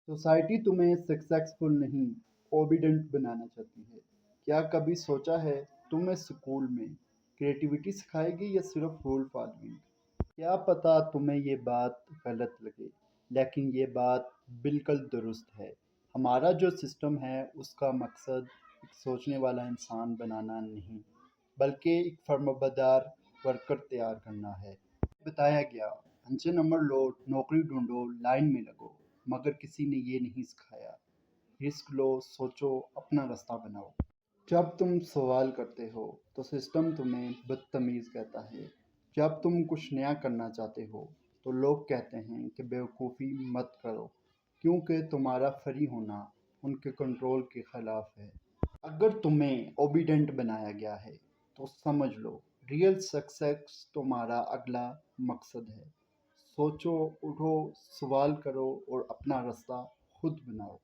Society तुम्हें successful नहीं, obedient बनाना चाहती है। क्या कभी सोचा है तुम्हें स्कूल में क्रिएटिविटी सिखाएगी या सिर्फ रूल फॉलोइंग? क्या पता तुम्हें ये बात गलत लगे, लेकिन ये बात बिल्कुल दुरुस्त है। हमारा जो सिस्टम है उसका मकसद एक सोचने वाला इंसान बनाना नहीं, बल्कि एक फर्माबरदार वर्कर तैयार करना है। बताया गया, अच्छे नंबर लो, नौकरी ढूंढो, लाइन में लगो, मगर किसी ने ये नहीं सिखाया, रिस्क लो, सोचो, अपना रास्ता बनाओ। जब तुम सवाल करते हो तो सिस्टम तुम्हें बदतमीज कहता है। जब तुम कुछ नया करना चाहते हो तो लोग कहते हैं कि बेवकूफ़ी मत करो, क्योंकि तुम्हारा फ्री होना उनके कंट्रोल के खिलाफ है। अगर तुम्हें ओबीडेंट बनाया गया है तो समझ लो, रियल सक्सेस तुम्हारा अगला मकसद है। सोचो, उठो, सवाल करो और अपना रास्ता खुद बनाओ।